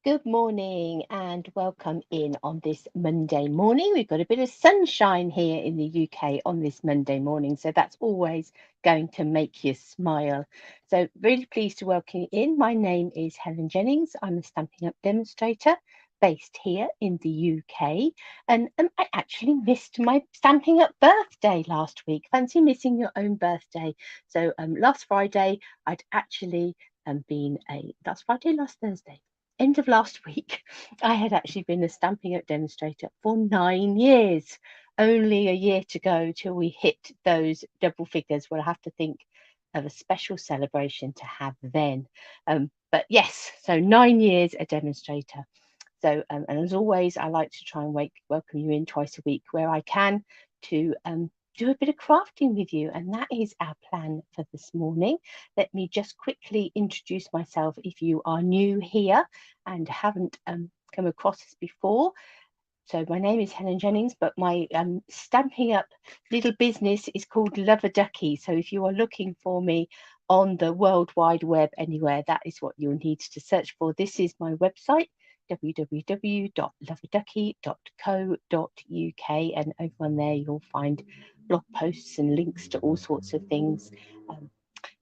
Good morning and welcome in on this Monday morning. We've got a bit of sunshine here in the UK on this Monday morning, so that's always going to make you smile. So, really pleased to welcome you in. My name is Helen Jennings. I'm a Stampin' Up demonstrator based here in the UK, and I actually missed my Stampin' Up birthday last week. Fancy missing your own birthday. So, last Friday, I'd actually been a last Thursday, end of last week, I had actually been a Stampin' Up demonstrator for 9 years. Only a year to go till we hit those double figures. We'll have to think of a special celebration to have then. But yes, so 9 years a demonstrator. So, and as always, I like to try and welcome you in twice a week where I can to do a bit of crafting with you. And that is our plan for this morning. Let me just quickly introduce myself if you are new here and haven't come across us before. So my name is Helen Jennings, but my Stampin' Up little business is called Love-a-Duckie. So if you are looking for me on the World Wide Web anywhere, that is what you'll need to search for. This is my website, www.loveaduckie.co.uk, and over on there you'll find blog posts and links to all sorts of things,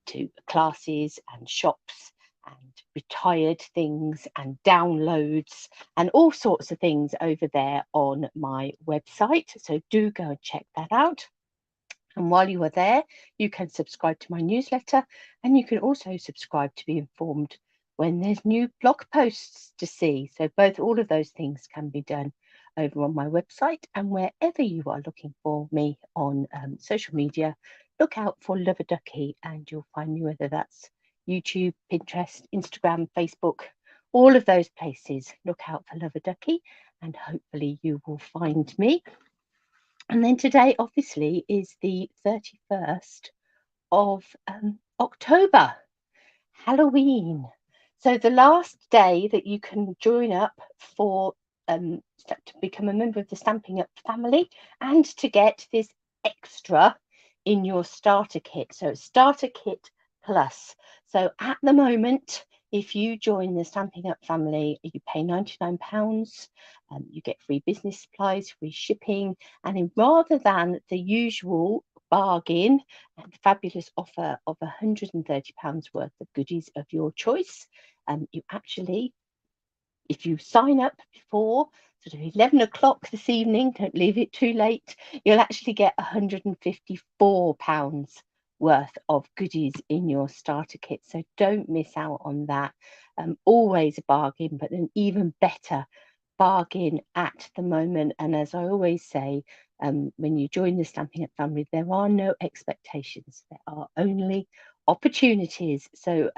to classes and shops and retired things and downloads and all sorts of things over there on my website. So do go and check that out. And while you are there, you can subscribe to my newsletter, and you can also subscribe to be informed when there's new blog posts to see. So both all of those things can be done over on my website, and wherever you are looking for me on social media, look out for Love-a-Duckie and you'll find me, whether that's YouTube, Pinterest, Instagram, Facebook, all of those places. Look out for Love-a-Duckie and hopefully you will find me. And then today, obviously, is the 31st of October, Halloween. So the last day that you can join up for to become a member of the Stampin' Up family and to get this extra in your starter kit. So starter kit plus. So at the moment, if you join the Stampin' Up family, you pay £99. You get free business supplies, free shipping, and rather than the usual bargain and fabulous offer of £130 worth of goodies of your choice, you actually, if you sign up before sort of 11 o'clock this evening, don't leave it too late, you'll actually get £154 worth of goodies in your starter kit. So don't miss out on that. Always a bargain, but an even better bargain at the moment. And as I always say, when you join the Stampin' Up family, there are no expectations, there are only opportunities. So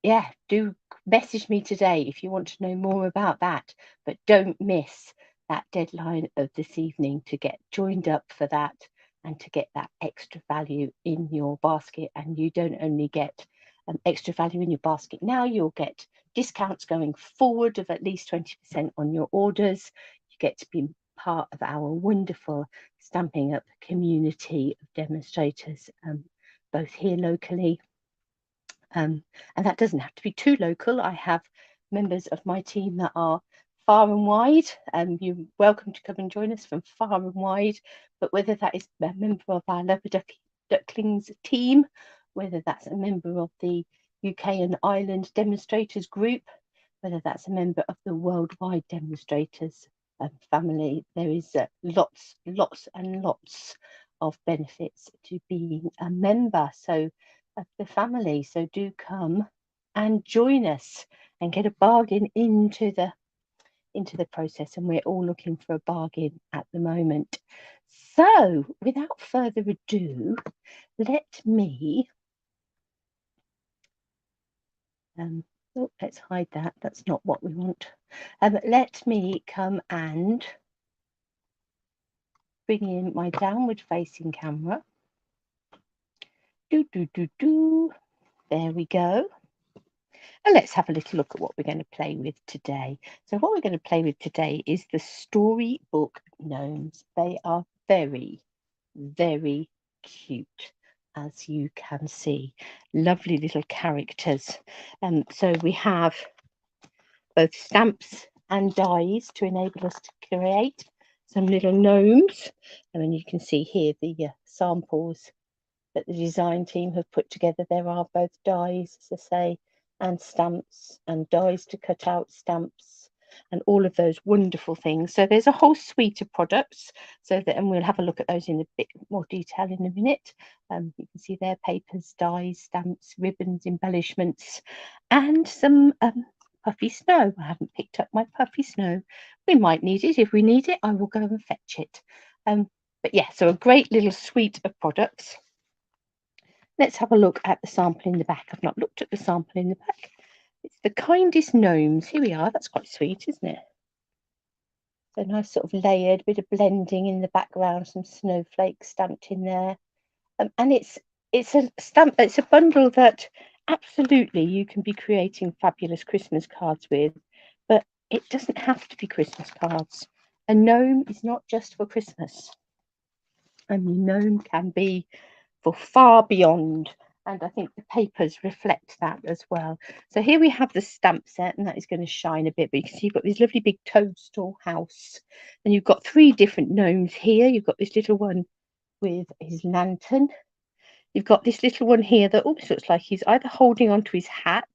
yeah, do message me today if you want to know more about that, but don't miss that deadline of this evening to get joined up for that and to get that extra value in your basket. And you don't only get extra value in your basket now, you'll get discounts going forward of at least 20% on your orders. You get to be part of our wonderful Stampin' Up community of demonstrators, both here locally, and that doesn't have to be too local. I have members of my team that are far and wide. You're welcome to come and join us from far and wide, but whether that is a member of our Love-a-Duckie Ducklings team, whether that's a member of the UK and Ireland demonstrators group, whether that's a member of the worldwide demonstrators family, there is lots and lots of benefits to being a member of the family. So do come and join us and get a bargain into the process, and we're all looking for a bargain at the moment. So without further ado, let me let's hide that. That's not what we want. Let me come and bring in my downward facing camera. There we go. And let's have a little look at what we're going to play with today. So what we're going to play with today is the Storybook Gnomes. They are very, very cute, as you can see. Lovely little characters. So we have both stamps and dies to enable us to create some little gnomes. And then you can see here the samples that the design team have put together. There are both dies, as I say, and stamps, and dies to cut out stamps, and all of those wonderful things. So there's a whole suite of products, so that, and we'll have a look at those in a bit more detail in a minute. You can see there papers, dies, stamps, ribbons, embellishments, and some puffy snow. I haven't picked up my puffy snow. We might need it. If we need it, I will go and fetch it. But yeah, so a great little suite of products. Let's have a look at the sample in the back. I've not looked at the sample in the back. It's the kindest gnomes. Here we are. That's quite sweet, isn't it? So nice sort of layered, bit of blending in the background, some snowflakes stamped in there. And it's a bundle that absolutely you can be creating fabulous Christmas cards with, but it doesn't have to be Christmas cards. A gnome is not just for Christmas. A gnome can be for far beyond, and I think the papers reflect that as well. So here we have the stamp set, and that is going to shine a bit, but you can see you've got this lovely big toadstool house, and you've got 3 different gnomes here. You've got this little one with his lantern. You've got this little one here that almost looks like he's either holding onto his hat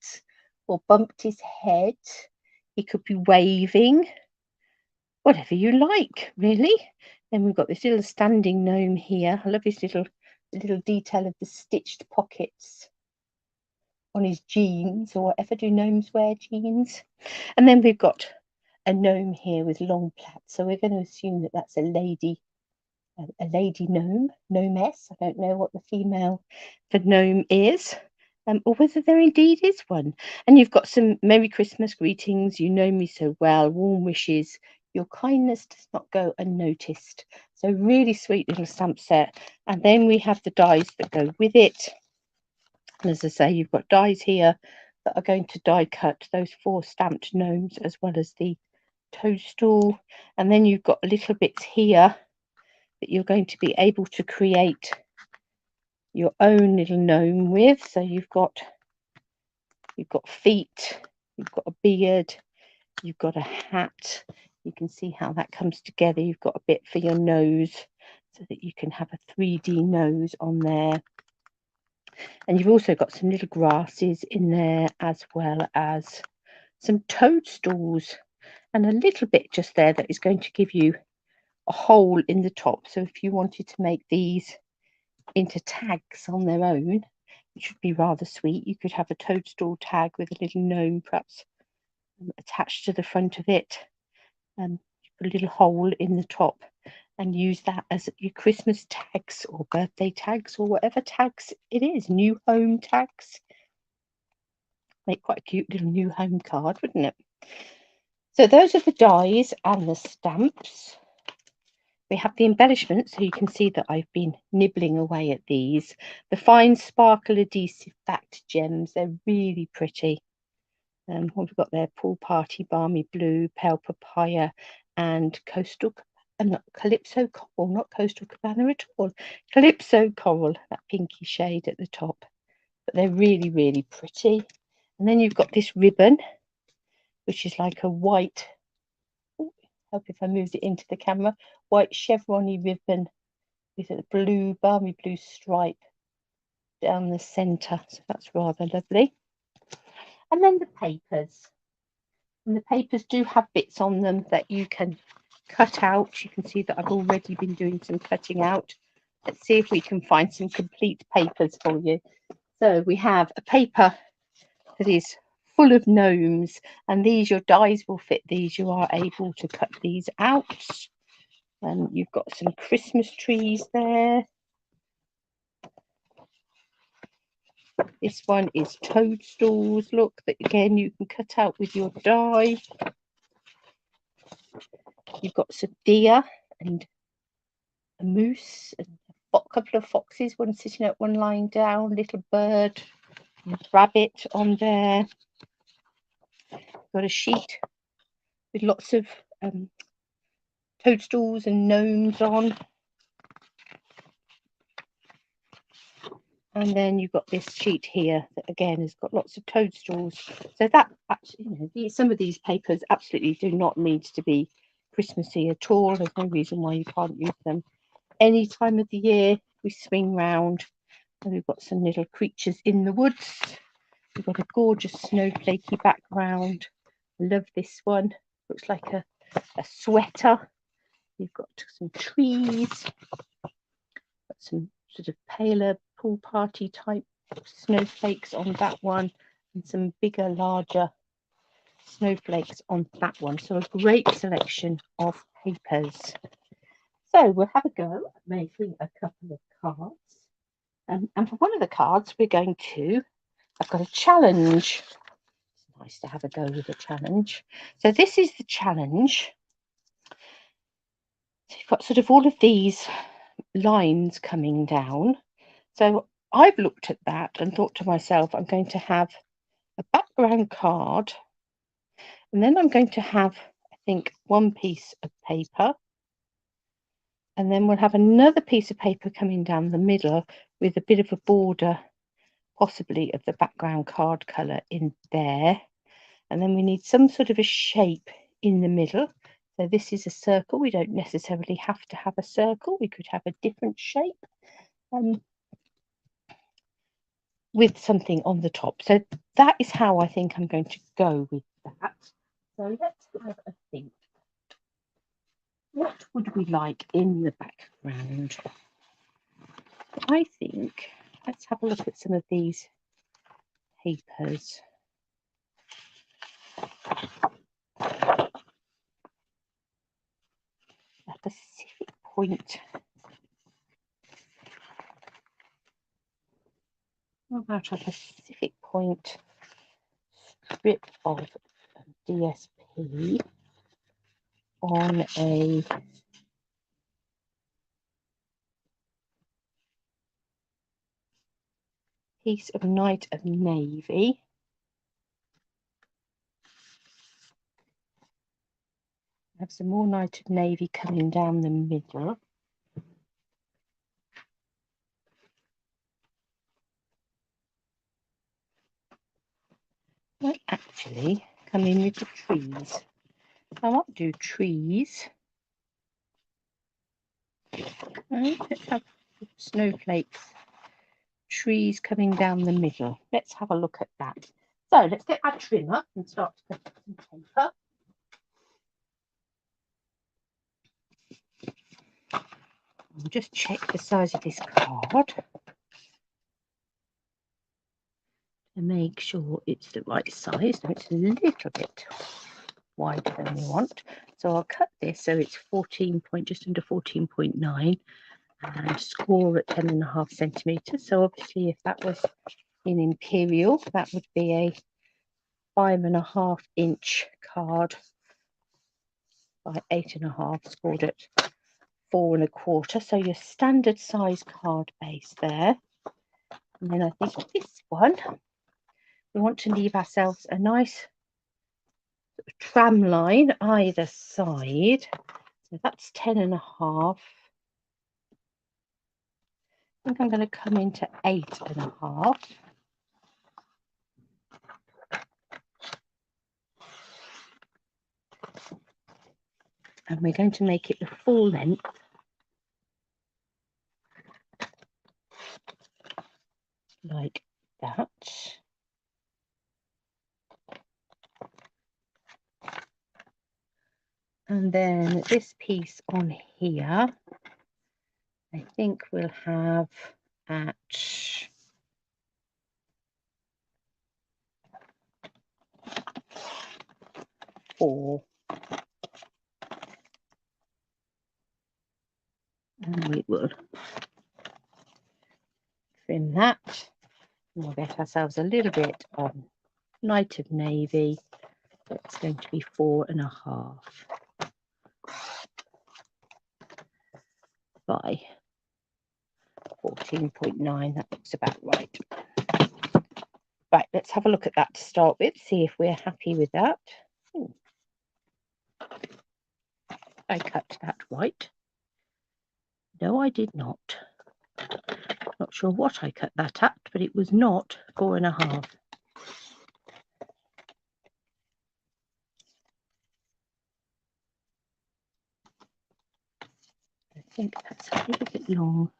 or bumped his head. He could be waving, whatever you like, really. Then we've got this little standing gnome here. I love this little detail of the stitched pockets on his jeans, or whatever. Do gnomes wear jeans? And then we've got a gnome here with long plaits. So we're going to assume that that's a lady gnome, gnomess. I don't know what the female for gnome is, or whether there indeed is one. And you've got some Merry Christmas greetings. You know me so well. Warm wishes. Your kindness does not go unnoticed. So really sweet little stamp set. And then we have the dies that go with it. And as I say, you've got dies here that are going to die cut those 4 stamped gnomes, as well as the toadstool. And then you've got little bits here that you're going to be able to create your own little gnome with. So you've got feet, you've got a beard, you've got a hat. You can see how that comes together. You've got a bit for your nose, so that you can have a 3D nose on there. And you've also got some little grasses in there, as well as some toadstools, and a little bit just there that is going to give you a hole in the top. So if you wanted to make these into tags on their own, which would be rather sweet, you could have a toadstool tag with a little gnome perhaps attached to the front of it, and put a little hole in the top, and use that as your Christmas tags or birthday tags or whatever tags it is, new home tags. Make quite a cute little new home card, wouldn't it? So those are the dies and the stamps. We have the embellishments, so you can see that I've been nibbling away at these. The fine sparkle adhesive backed gems, they're really pretty. What we've got there, Pool Party, Balmy Blue, Pale Papaya, and Coastal, Calypso Coral, not Coastal Cabana at all. Calypso Coral, that pinky shade at the top. But they're really, really pretty. And then you've got this ribbon, which is like a white, help if I moved it into the camera, white chevron-y ribbon with a blue, balmy blue stripe down the centre. So that's rather lovely. And then the papers. And the papers do have bits on them that you can cut out. You can see that I've already been doing some cutting out. Let's see if we can find some complete papers for you. So we have a paper that is full of gnomes, and these, your dies will fit these. You are able to cut these out. And you've got some Christmas trees there. This one is toadstools. Look, that again you can cut out with your die. You've got some deer and a moose and a couple of foxes, one sitting up, one lying down, little bird, rabbit on there. Got a sheet with lots of toadstools and gnomes on. And then you've got this sheet here that again has got lots of toadstools. So that actually, you know, some of these papers absolutely do not need to be Christmassy at all. There's no reason why you can't use them any time of the year. We swing round and we've got some little creatures in the woods. We've got a gorgeous snowflakey background. I love this one. Looks like a sweater. You've got some trees, got some sort of paler pool party type snowflakes on that one, and some bigger, larger snowflakes on that one. So a great selection of papers. So we'll have a go at making a couple of cards. And for one of the cards, we're going to, I've got a challenge. It's nice to have a go with a challenge. So this is the challenge. So you've got sort of all of these lines coming down. So I've looked at that and thought to myself, I'm going to have a background card, and then I'm going to have, I think, one piece of paper, and then we'll have another piece of paper coming down the middle with a bit of a border, possibly of the background card colour in there. And then we need some sort of a shape in the middle. So this is a circle. We don't necessarily have to have a circle. We could have a different shape with something on the top. So that is how I think I'm going to go with that. So let's have a think. What would we like in the background? I think, let's have a look at some of these papers. A Pacific Point. What about a Pacific Point strip of DSP on a piece of Night of Navy? Have some more Night of Navy coming down the middle. Might actually come in with the trees. I might do trees. Right, let's have snowflakes, trees coming down the middle. Let's have a look at that. So let's get our trimmer and start to cut some paper. I'll just check the size of this card to make sure it's the right size. So it's a little bit wider than we want. So I'll cut this so it's 14 point, just under 14.9, and score at 10.5 centimeters. So obviously, if that was in imperial, that would be a 5.5 inch card by 8.5, scored at 4.25. So your standard size card base there. And then I think this one, we want to leave ourselves a nice tram line either side. So that's 10.5. I think I'm going to come into 8.5. And we're going to make it the full length. Like that. And then this piece on here, I think we'll have at 4. And we will trim that. And we'll get ourselves a little bit on Night of Navy. It's going to be 4.5 by 14.9. That looks about right. Right, let's have a look at that to start with, see if we're happy with that. I cut that right. No, I did not. Not sure what I cut that at, but it was not 4.5. I think that's a little bit long.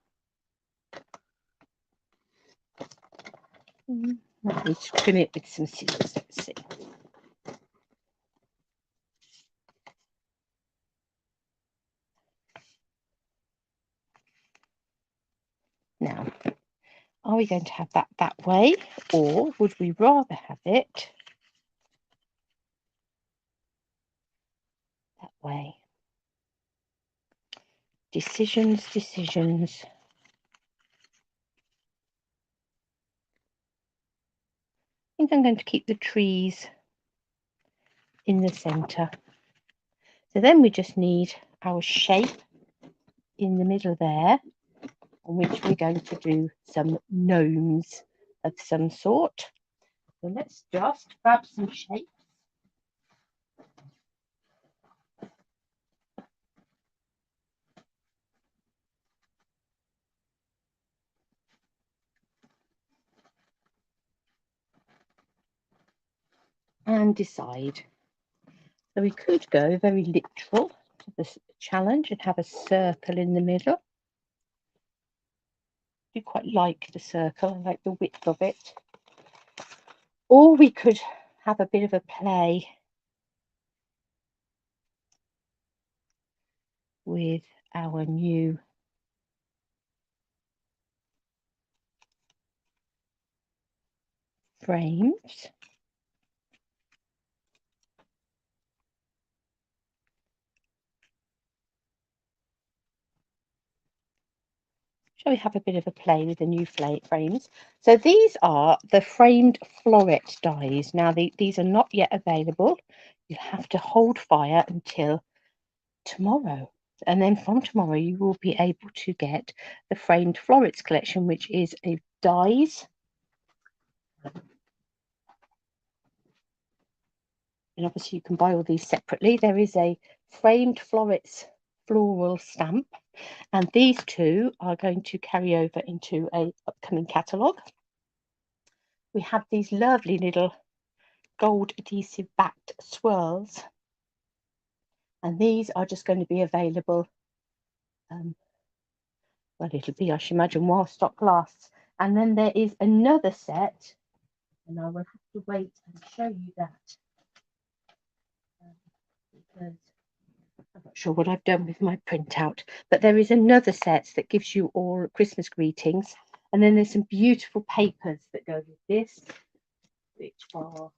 Let me trim it with some scissors. Let's see. Now, are we going to have that way, or would we rather have it that way? Decisions, decisions. I think I'm going to keep the trees in the centre. So then we just need our shape in the middle there, on which we're going to do some gnomes of some sort. So let's just grab some shape. And decide. So we could go very literal to this challenge and have a circle in the middle. I do quite like the circle, I like the width of it. Or we could have a bit of a play with our new frames. Shall we have a bit of a play with the new frames? So these are the framed floret dies. Now these are not yet available. You have to hold fire until tomorrow. And then from tomorrow you will be able to get the framed florets collection, which is a dies. And obviously you can buy all these separately. There is a framed florets floral stamp, and these two are going to carry over into a upcoming catalogue. We have these lovely little gold adhesive backed swirls, and these are just going to be available well, it'll be, I should imagine, while stock lasts. And then there is another set, and I will have to wait and show you that because I'm not sure what I've done with my printout, but there is another set that gives you all Christmas greetings, and then there's some beautiful papers that go with this, which are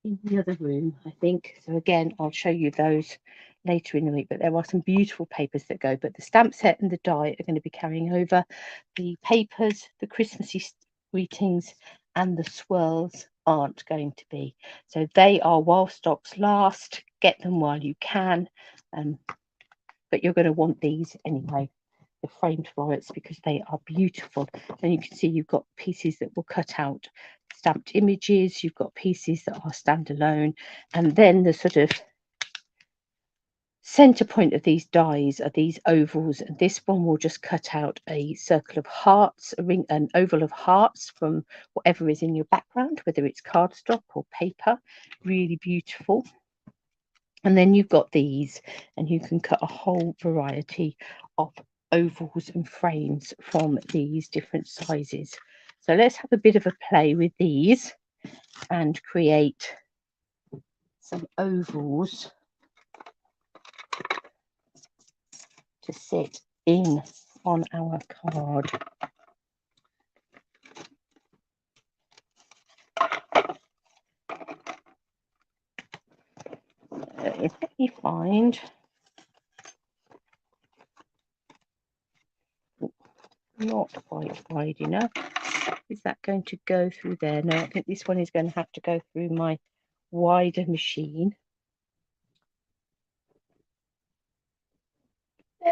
in the other room, I think. So again, I'll show you those later in the week, but there are some beautiful papers that go, but the stamp set and the die are going to be carrying over. The papers, the Christmassy greetings, and the swirls aren't going to be. So they are while stocks last. Get them while you can, but you're going to want these anyway, the framed florets, because they are beautiful. And you can see you've got pieces that will cut out stamped images, you've got pieces that are standalone, and then the sort of center point of these dies are these ovals, and this one will just cut out a circle of hearts, an oval of hearts from whatever is in your background, whether it's cardstock or paper. Really beautiful. And then you've got these, and you can cut a whole variety of ovals and frames from these different sizes. So let's have a bit of a play with these and create some ovals to sit in on our card. Let me find, not quite wide enough. Is that going to go through there? No, I think this one is going to have to go through my wider machine.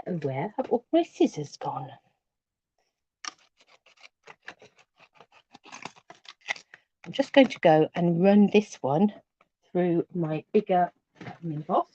Where have all my scissors gone? I'm just going to go and run this one through my bigger emboss.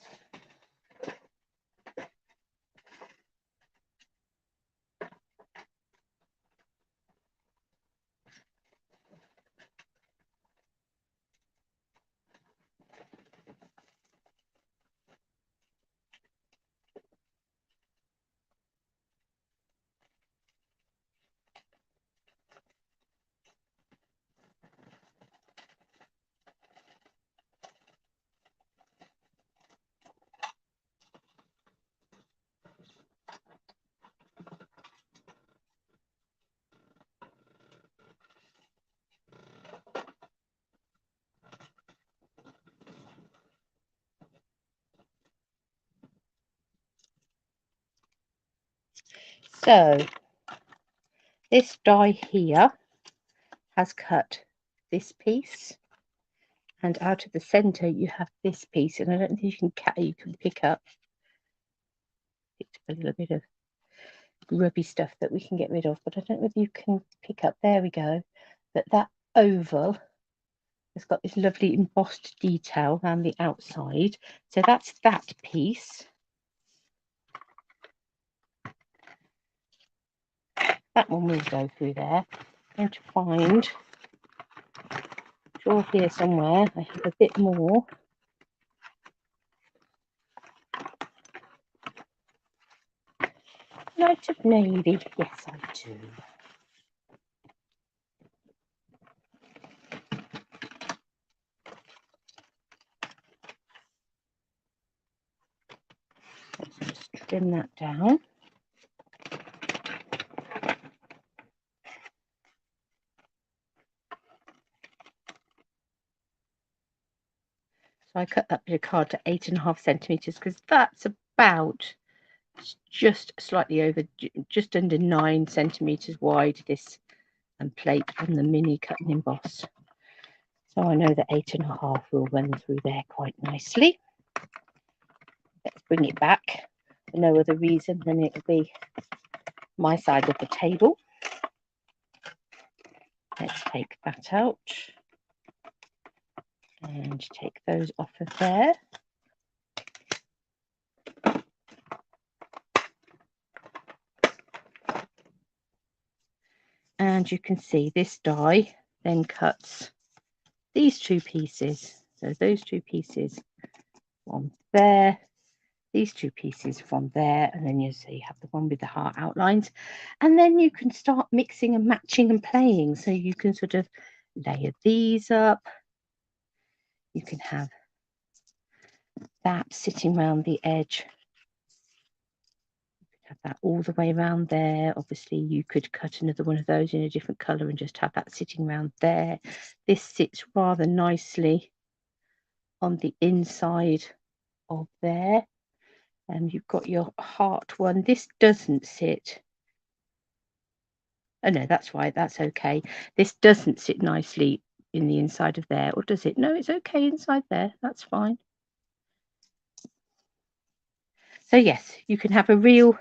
So this die here has cut this piece, and out of the center you have this piece, and I don't think you can pick up a little bit of rubby stuff that we can get rid of, but I don't know whether you can pick up, there we go, but that oval has got this lovely embossed detail around the outside. So that's that piece. That one will go through there. I'm going to find, sure here somewhere, I have a bit more. Light of navy, yes I do. Let's just trim that down. So I cut that bit of card to 8.5 centimeters because that's about just slightly over, just under 9 centimeters wide, this plate on the mini cut and emboss. So I know that 8.5 will run through there quite nicely. Let's bring it back for no other reason than it'll be my side of the table. Let's take that out and take those off of there. And you can see this die then cuts these two pieces. So those two pieces from there, these two pieces from there, and then you see you have the one with the heart outlines, and then you can start mixing and matching and playing. So you can sort of layer these up. You can have that sitting around the edge. Have that all the way around there. Obviously you could cut another one of those in a different color and just have that sitting around there. This sits rather nicely on the inside of there, and you've got your heart one. This doesn't sit, oh no, that's right, that's okay. This doesn't sit nicely in the inside of there, or does it? No, it's okay inside there, that's fine. So yes, you can have a real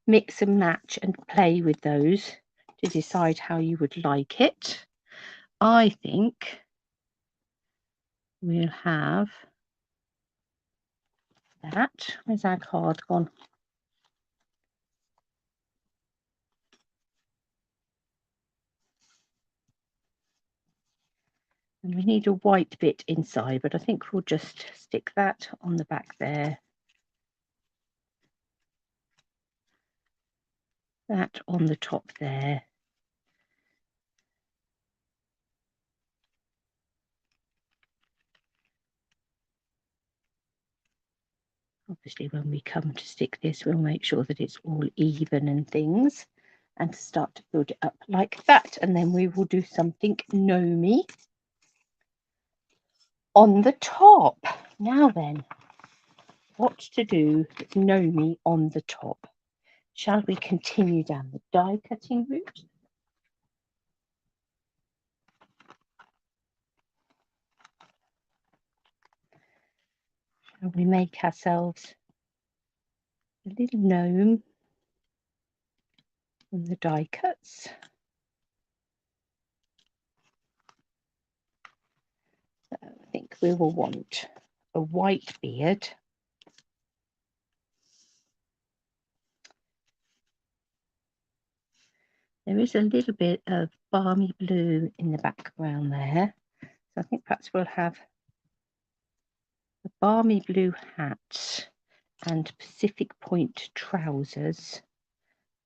mix and match and play with those to decide how you would like it. I think we'll have that. Where's our card gone? And we need a white bit inside, but I think we'll just stick that on the back there. That on the top there. Obviously, when we come to stick this, we'll make sure that it's all even and things, and start to build it up like that. And then we will do something gnomey on the top. Now then, what to do with gnomey on the top? Shall we continue down the die cutting route? Shall we make ourselves a little gnome on the die cuts? So I think we will want a white beard. There is a little bit of balmy blue in the background there. So I think perhaps we'll have a balmy blue hat and Pacific Point trousers.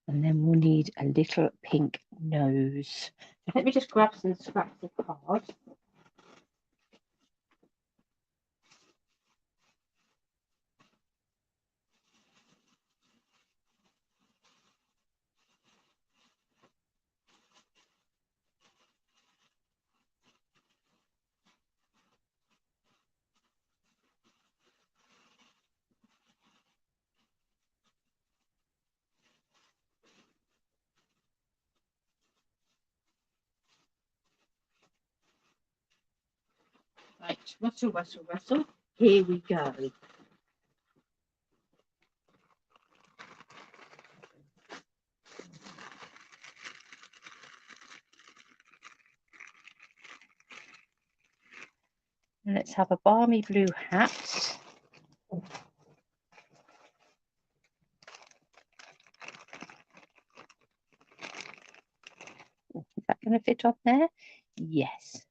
And then we'll need a little pink nose. Let me just grab some scraps of card. Right, rustle, rustle, rustle. Here we go. And let's have a balmy blue hat. Is that going to fit on there? Yes.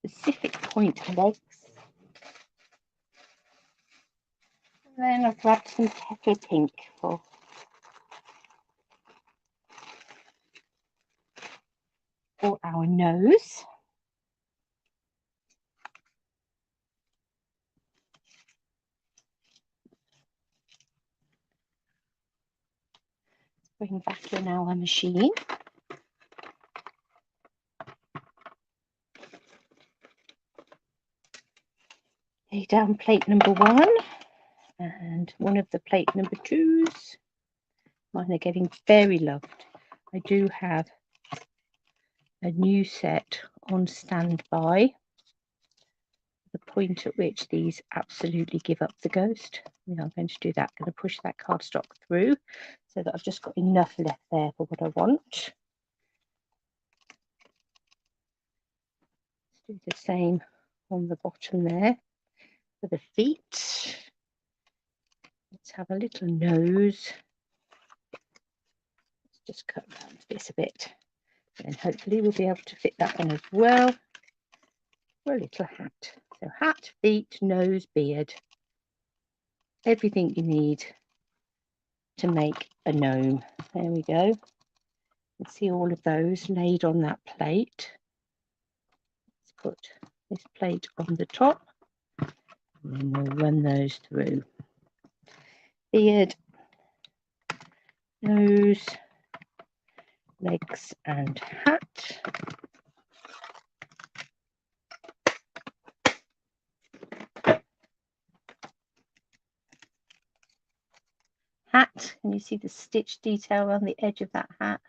Specific point legs. And then I've grabbed some kettle pink for our nose. Bring back in our machine. Lay down plate number 1 and one of the plate number 2s. Mine are getting very loved. I do have a new set on standby. The point at which these absolutely give up the ghost. Yeah, I'm going to do that. I'm going to push that cardstock through so that I've just got enough left there for what I want. Let's do the same on the bottom there for the feet. Let's have a little nose. Let's just cut around this a bit. And hopefully we'll be able to fit that one as well for a little hat. So hat, feet, nose, beard. Everything you need to make a gnome. There we go. You can see all of those laid on that plate. Let's put this plate on the top and then we'll run those through. Beard, nose, legs and hat. Hat, can you see the stitch detail on the edge of that hat?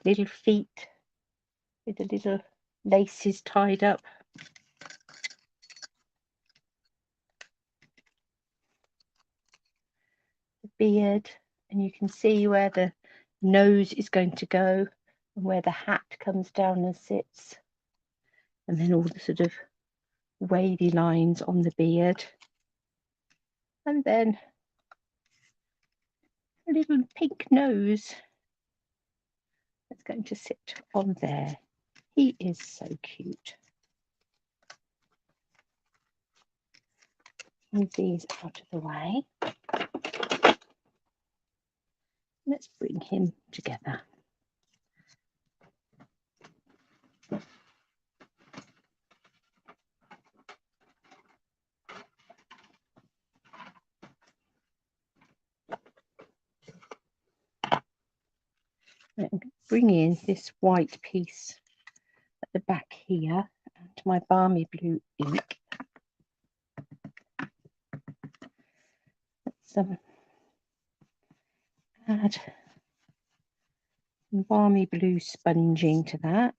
Little feet with the little laces tied up. The beard, and you can see where the nose is going to go and where the hat comes down and sits. And then all the sort of wavy lines on the beard. And then a little pink nose that's going to sit on there. He is so cute. Move these out of the way. Let's bring him together. Bring in this white piece at the back here and my balmy blue ink. Let's add some balmy blue sponging to that.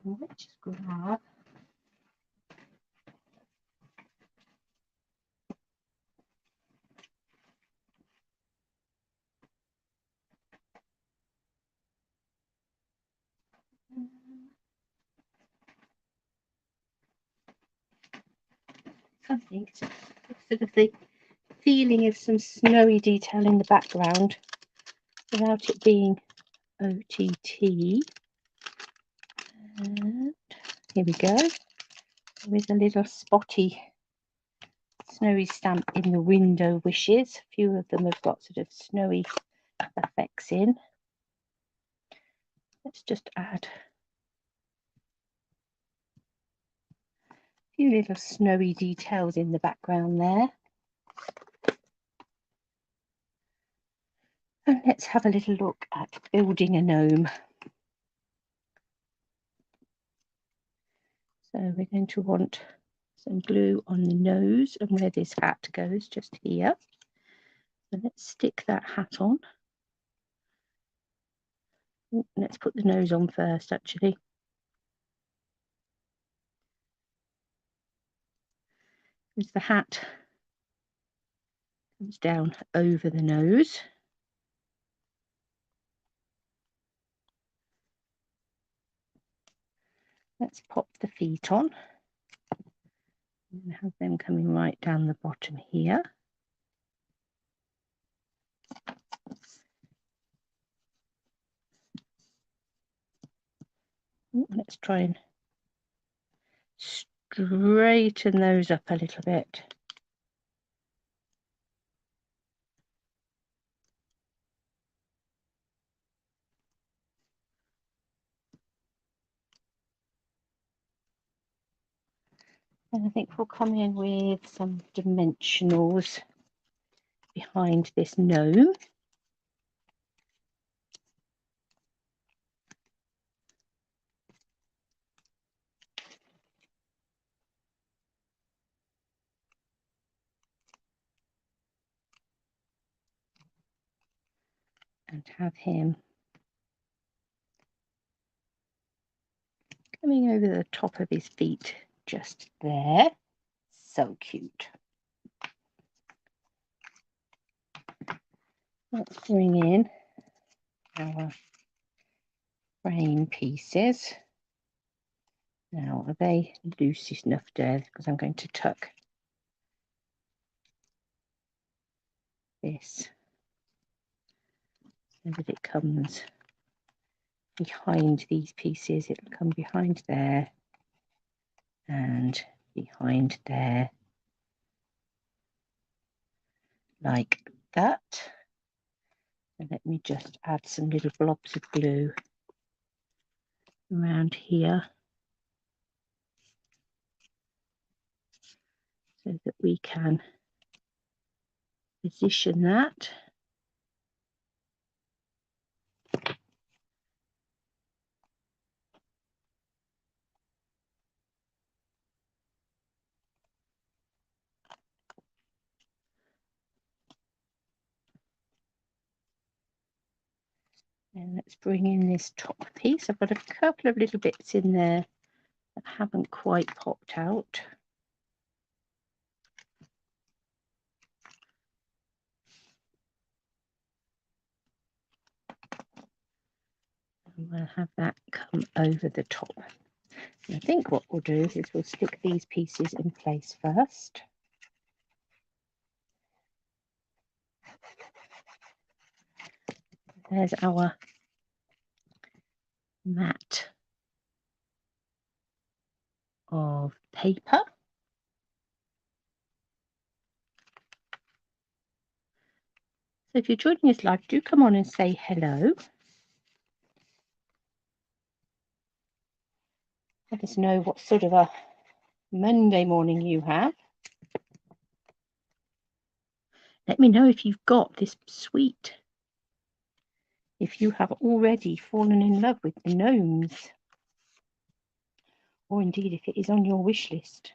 Let's just grab something, sort of the feeling of some snowy detail in the background without it being OTT. And here we go, with a little spotty snowy stamp in the window wishes. A few of them have got sort of snowy effects in. Let's just add a few little snowy details in the background there. And let's have a little look at building a gnome. So we're going to want some glue on the nose and where this hat goes, just here. So let's stick that hat on. Let's put the nose on first, actually. Because the hat comes down over the nose. Let's pop the feet on and have them coming right down the bottom here. Let's try and straighten those up a little bit. And I think we'll come in with some dimensionals behind this gnome. And have him coming over the top of his feet, just there. So cute. Let's bring in our frame pieces. Now, are they loose enough there? Because I'm going to tuck this so that it comes behind these pieces. It'll come behind there and behind there, like that. And let me just add some little blobs of glue around here so that we can position that. And let's bring in this top piece. I've got a couple of little bits in there that haven't quite popped out. And we'll have that come over the top. And I think what we'll do is we'll stick these pieces in place first. There's our mat of paper. So if you're joining us live, do come on and say hello. Let us know what sort of a Monday morning you have. Let me know if you've got this sweet. If you have already fallen in love with the gnomes, or indeed if it is on your wish list.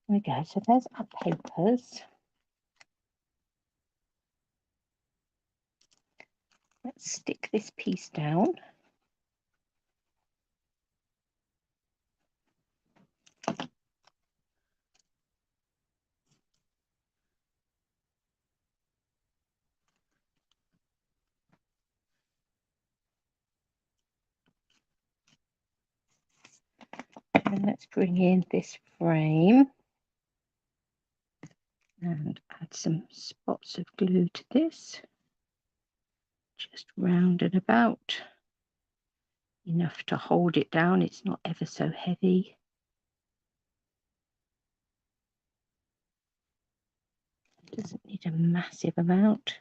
There we go, so there's our papers. Let's stick this piece down. And let's bring in this frame and add some spots of glue to this. Just round and about. Enough to hold it down, it's not ever so heavy. It doesn't need a massive amount.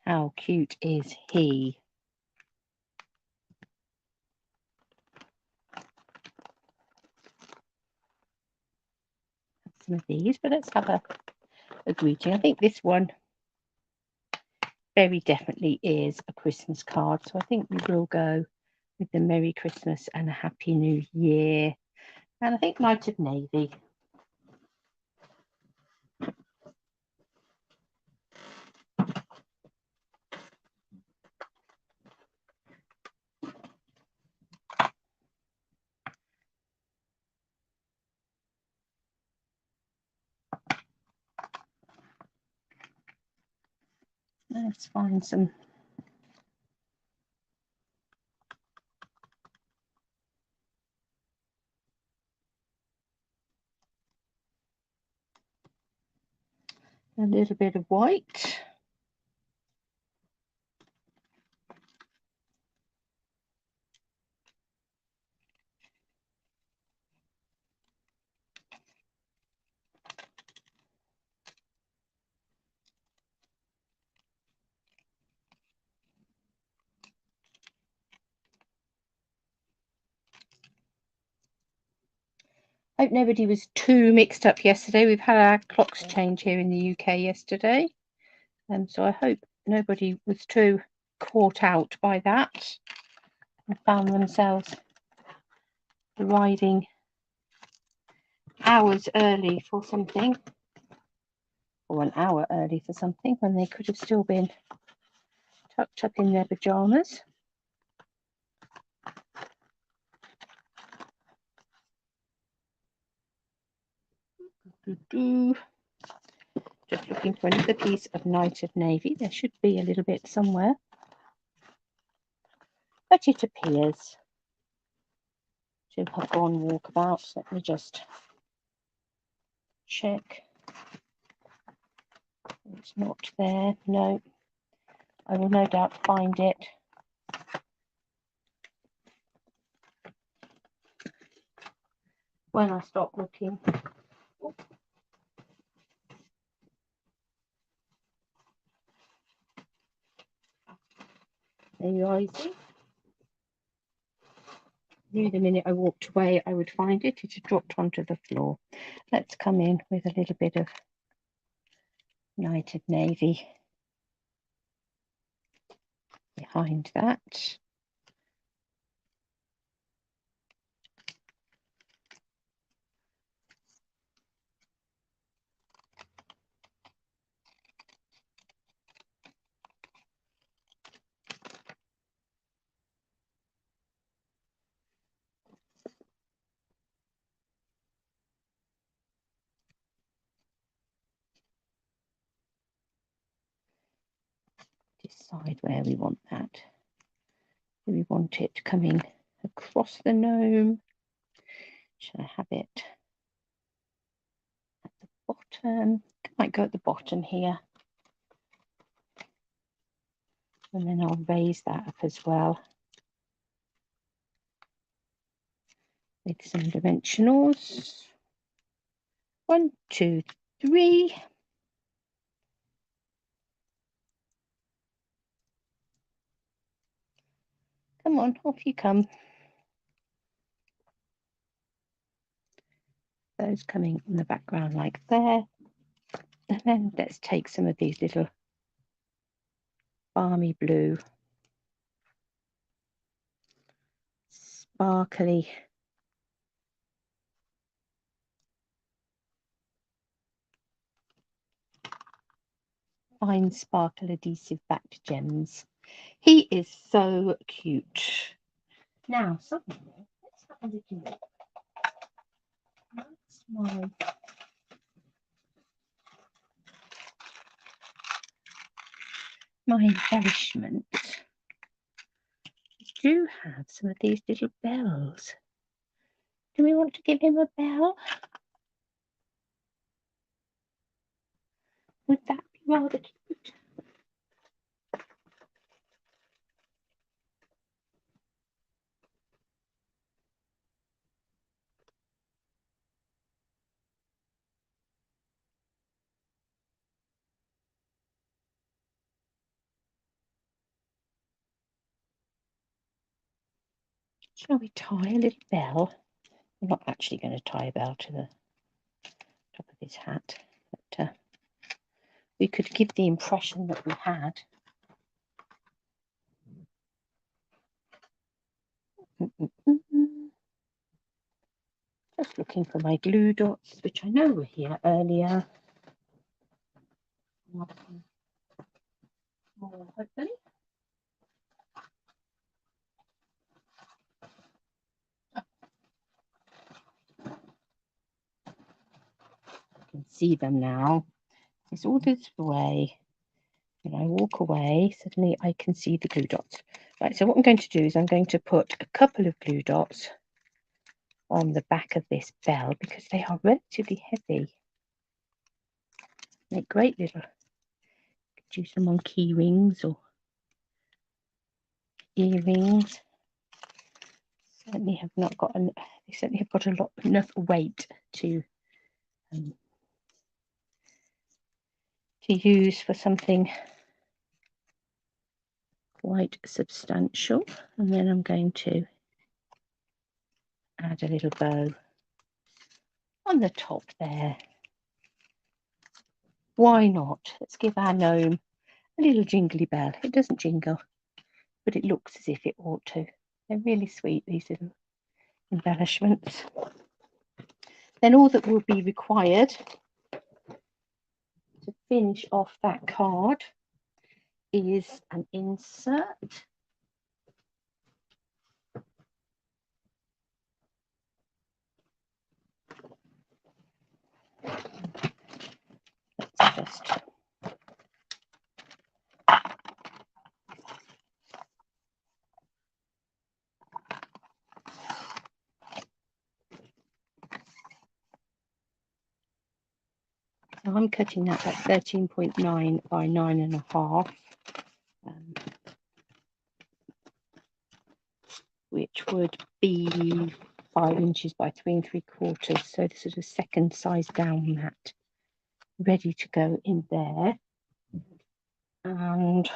How cute is he? Some of these, but let's have a greeting. I think this one very definitely is a Christmas card, so I think we will go with the Merry Christmas and a Happy New Year. And I think Night of Navy. Let's find some. A little bit of white. Hope nobody was too mixed up yesterday. We've had our clocks change here in the UK yesterday. So I hope nobody was too caught out by that and found themselves arriving hours early for something, or an hour early for something, when they could have still been tucked up in their pyjamas. Just looking for another piece of Night of Navy. There should be a little bit somewhere, but it appears to have gone walkabout. Let me just check. It's not there. No, I will no doubt find it. When I stop looking. There you are, you see. Knew the minute I walked away I would find it. It had dropped onto the floor. Let's come in with a little bit of Night of Navy behind that. Decide where we want that. Do we want it coming across the gnome? Should I have it at the bottom? It might go at the bottom here. And then I'll raise that up as well with some dimensionals. 1, 2, 3. Come on, off you come. Those coming in the background like there. And then let's take some of these little balmy blue, sparkly fine sparkle adhesive backed gems. He is so cute. Now, something. Let's have a little look. That's my embellishment. I do have some of these little bells. Do we want to give him a bell? Would that be rather cute? Shall we tie a little bell? I'm not actually going to tie a bell to the top of his hat, but we could give the impression that we had. Just looking for my glue dots, which I know were here earlier. More, hopefully. I can see them now. It's all this way. When I walk away, suddenly I can see the glue dots. Right, so what I'm going to do is I'm going to put a couple of glue dots on the back of this bell because they are relatively heavy. Make great little, use them on key rings or earrings. Certainly have not got they certainly have got enough weight to use for something quite substantial. And then I'm going to add a little bow on the top there. Why not? Let's give our gnome a little jingly bell. It doesn't jingle, but it looks as if it ought to. They're really sweet, these little embellishments. Then all that will be required to finish off that card is an insert. Let's just so I'm cutting that at 13.9 by 9.5, which would be 5 inches by 3 3/4. So the sort of second size down mat ready to go in there. And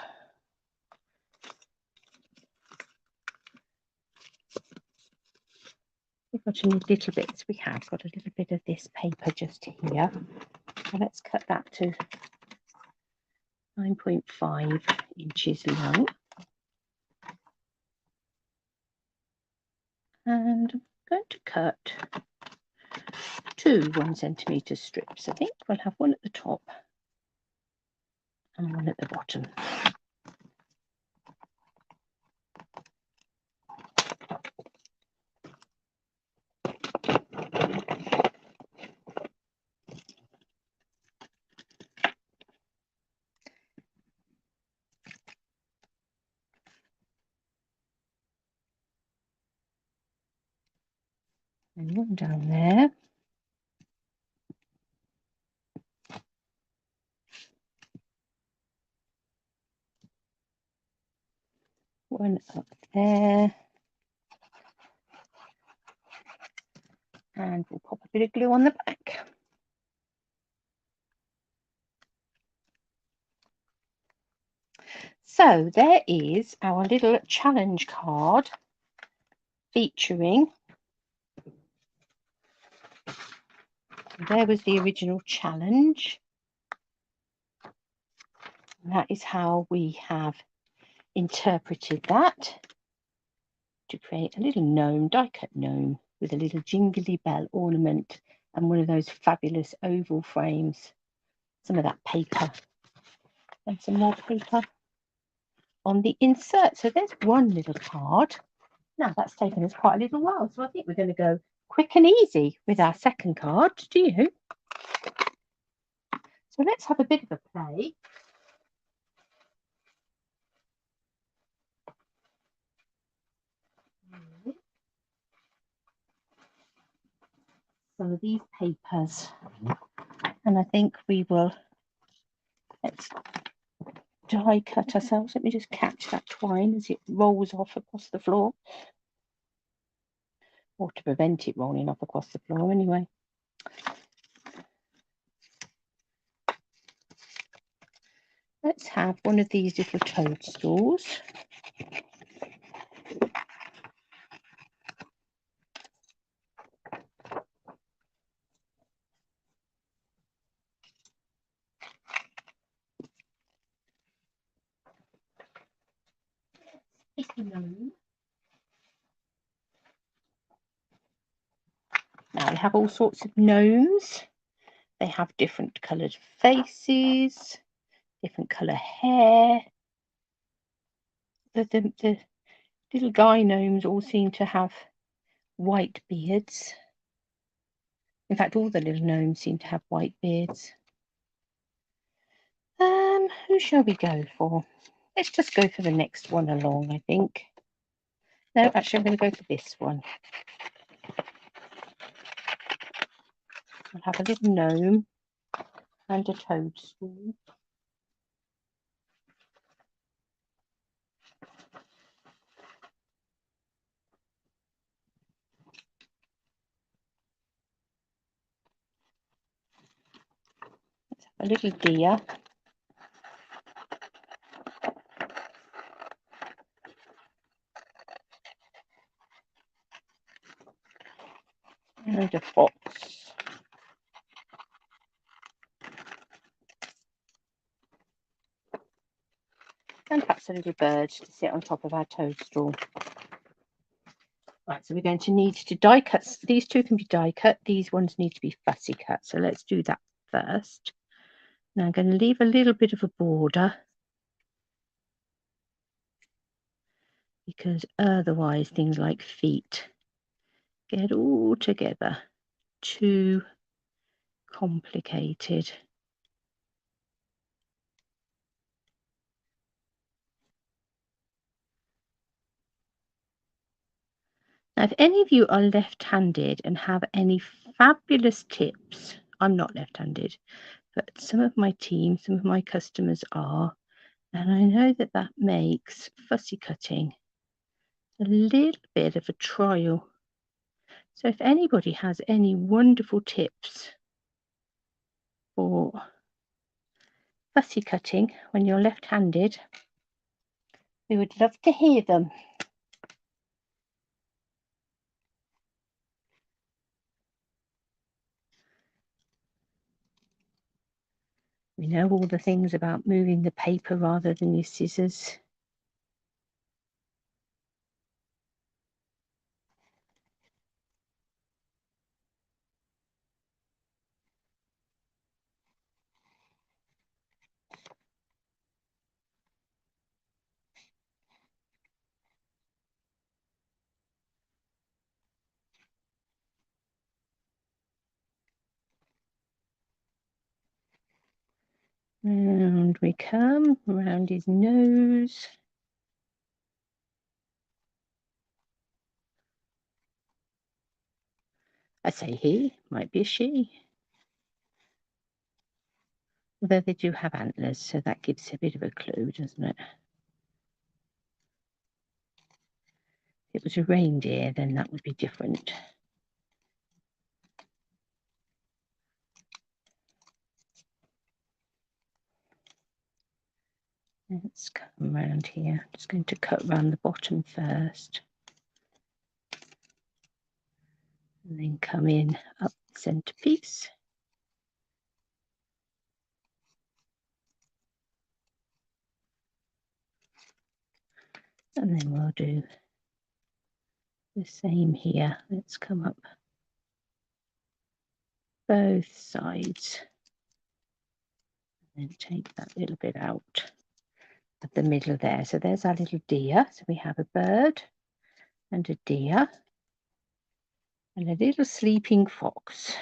we've got any little bits. We have got a little bit of this paper just here. So let's cut that to 9.5 inches long. And I'm going to cut 2 1 centimetre strips. I think we'll have one at the top and one at the bottom. And one down there. One up there. And we'll pop a bit of glue on the back. So there is our little challenge card featuring, there was the original challenge. And that is how we have interpreted that to create a little gnome, die-cut gnome with a little jingly bell ornament and one of those fabulous oval frames. Some of that paper and some more paper on the insert. So there's one little card. Now that's taken us quite a little while, so I think we're going to go quick and easy with our second card, do you? So let's have a bit of a play. Some of these papers, and I think we will, let's die cut ourselves. Let me just catch that twine as it rolls off across the floor, or to prevent it rolling off across the floor anyway. Let's have one of these little toadstools. little gnome. Now we have all sorts of gnomes. They have different coloured faces, different colour hair. The little guy gnomes all seem to have white beards. In fact, all the little gnomes seem to have white beards. Who shall we go for? Let's just go for the next one along, I think. No, actually, I'm going to go for this one. I'll have a little gnome and a toadstool. Let's have a little deer. And a fox. And perhaps a little bird to sit on top of our toadstool. Right, so we're going to need to die cut. These two can be die cut. These ones need to be fussy cut. So let's do that first. Now I'm going to leave a little bit of a border, because otherwise things like feet get all together too complicated. Now, if any of you are left-handed and have any fabulous tips, I'm not left-handed, but some of my team, some of my customers are, and I know that that makes fussy cutting a little bit of a trial. So if anybody has any wonderful tips for fussy cutting when you're left-handed, we would love to hear them. We know all the things about moving the paper rather than your scissors. Round we come, round his nose. I say he, might be a she. Although they do have antlers, so that gives a bit of a clue, doesn't it? If it was a reindeer, then that would be different. Let's come around here. I'm just going to cut around the bottom first. And then come in up the centerpiece. And then we'll do the same here. Let's come up both sides. And then take that little bit out of the middle there. So there's our little deer. So we have a bird and a deer and a little sleeping fox.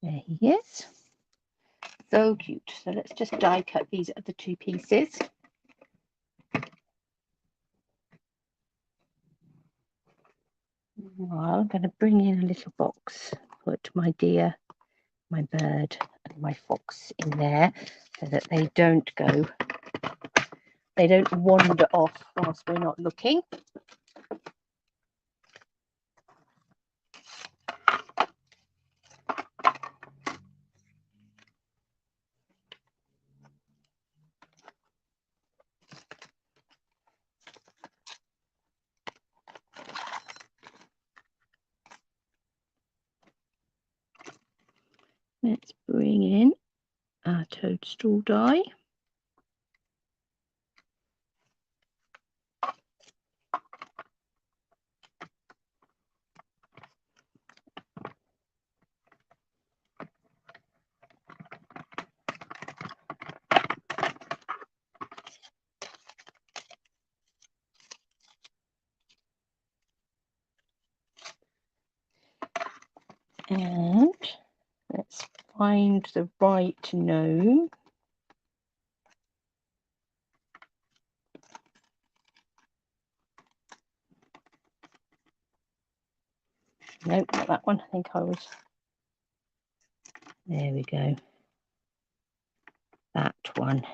There he is. So cute. So let's just die cut these other two pieces. Well, I'm going to bring in a little box, put my deer, my bird and my fox in there so that they don't wander off whilst we're not looking. Let's bring in our toadstool die. And let's find the right gnome. Nope, not that one. I think I was. There we go. That one.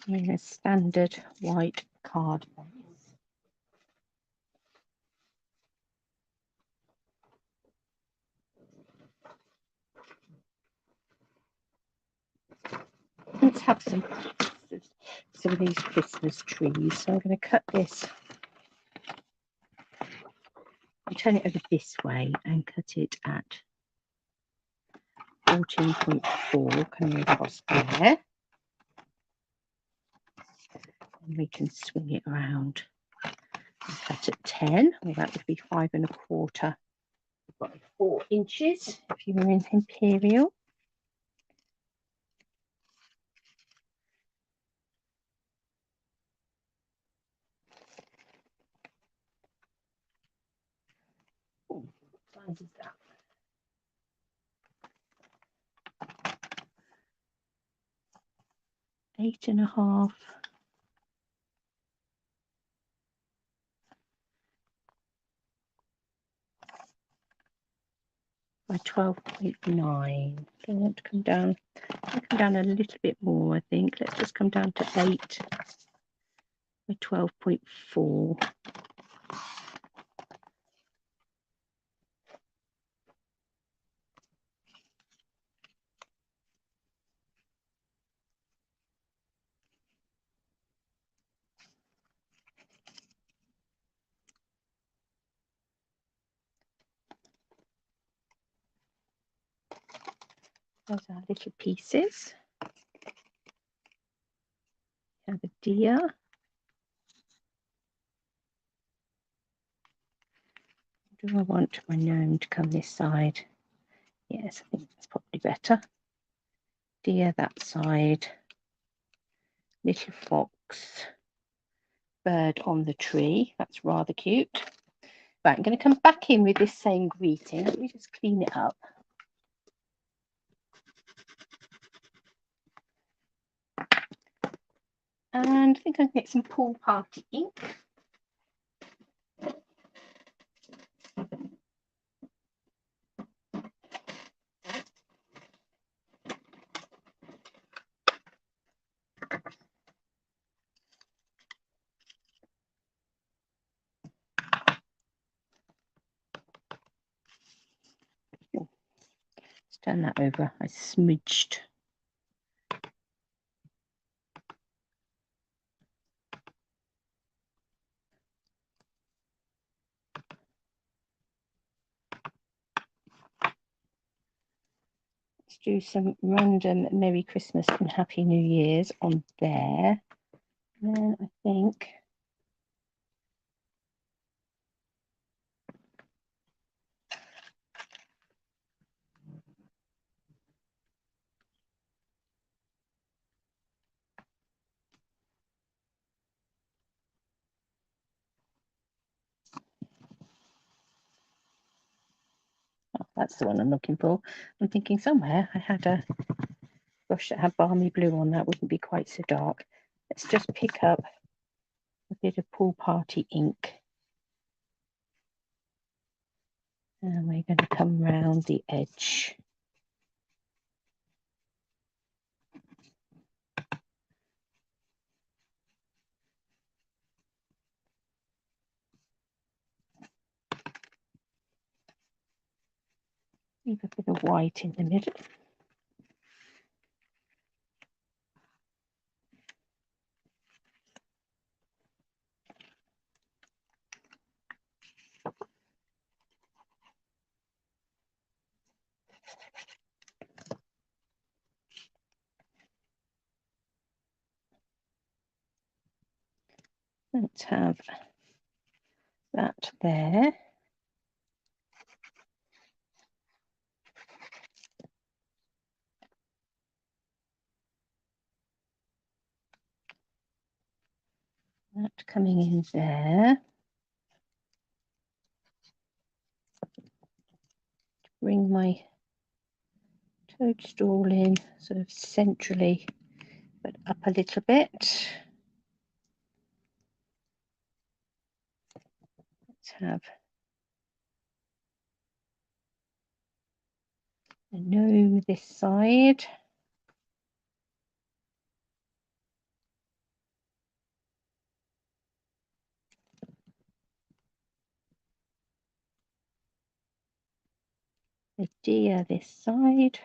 In a standard white card base. Let's have some of these Christmas trees. So I'm going to cut this. I'll turn it over this way and cut it at 14.4 coming across there. And we can swing it around and cut at 10. Well, that would be 5 1/4 by 4 inches if you were in Imperial. Ooh, what size is that? Eight and a half by 12.9. So I want to come down a little bit more, I think. Let's just come down to 8 by 12.4. Those are little pieces. We have a deer. Do I want my gnome to come this side? Yes, I think that's probably better. Deer that side. Little fox. Bird on the tree. That's rather cute. Right, I'm going to come back in with this same greeting. Let me just clean it up. And I think I can get some pool party ink. Let's turn that over. I smudged. Let's do some random Merry Christmas and Happy New Year's on there. And then I think that's the one I'm looking for. I'm thinking somewhere I had a brush that had balmy blue on. That wouldn't be quite so dark. Let's just pick up a bit of pool party ink. And we're going to come round the edge. Leave a bit of white in the middle. Let's have that there. That coming in there. Bring my toadstool in sort of centrally, but up a little bit. Let's have the gnome this side. The deer this side.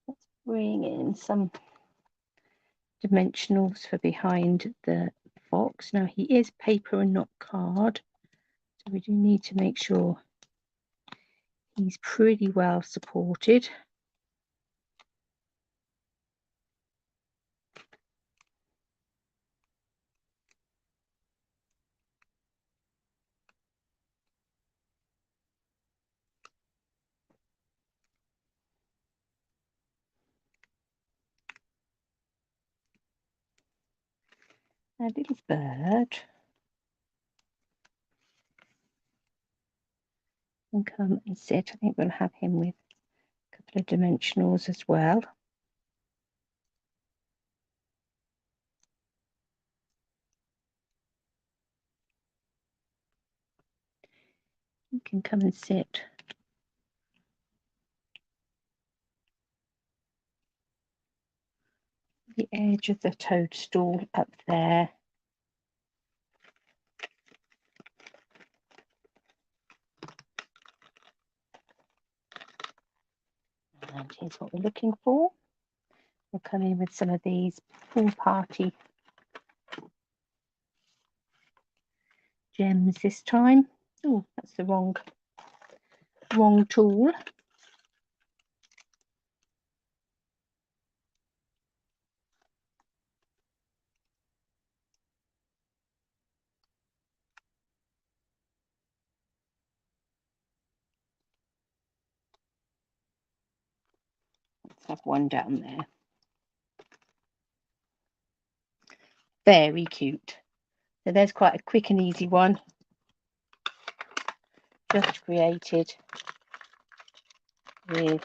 Let's bring in some dimensionals for behind the fox. Now he is paper and not card, so we do need to make sure he's pretty well supported. A little bird can come and sit. I think we'll have him with a couple of dimensionals as well. You can come and sit the edge of the toadstool up there. And here's what we're looking for. We'll come in with some of these pool party gems this time. Oh, that's the wrong tool. Let's have one down there. Very cute. So there's quite a quick and easy one. Just created with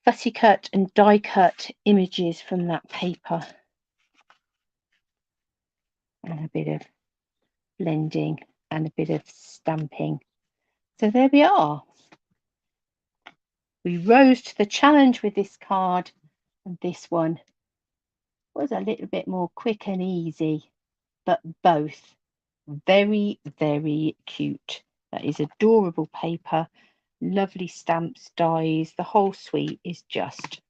fussy cut and die cut images from that paper. And a bit of blending and a bit of stamping. So there we are. We rose to the challenge with this card, and this one was a little bit more quick and easy, but both very, very cute. That is adorable paper, lovely stamps, dies. The whole suite is just,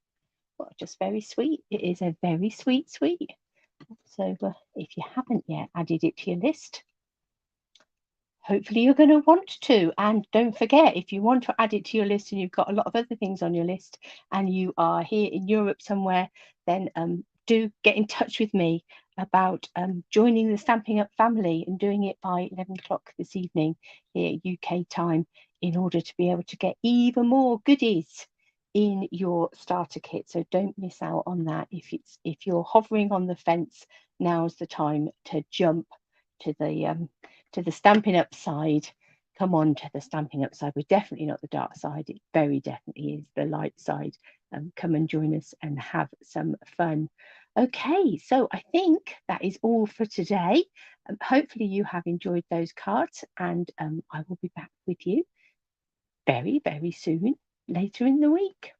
well, just very sweet. It is a very sweet suite. So if you haven't yet added it to your list, hopefully you're going to want to. And don't forget, if you want to add it to your list and you've got a lot of other things on your list and you are here in Europe somewhere, then do get in touch with me about joining the Stamping Up family and doing it by 11 o'clock this evening here UK time, in order to be able to get even more goodies in your starter kit. So don't miss out on that. If you're hovering on the fence, now's the time to jump to the Stamping Up side come on to the Stampin' Up side. We're definitely not the dark side. It very definitely is the light side. Come and join us and have some fun. Okay, so I think that is all for today. Hopefully you have enjoyed those cards, and I will be back with you very, very soon later in the week.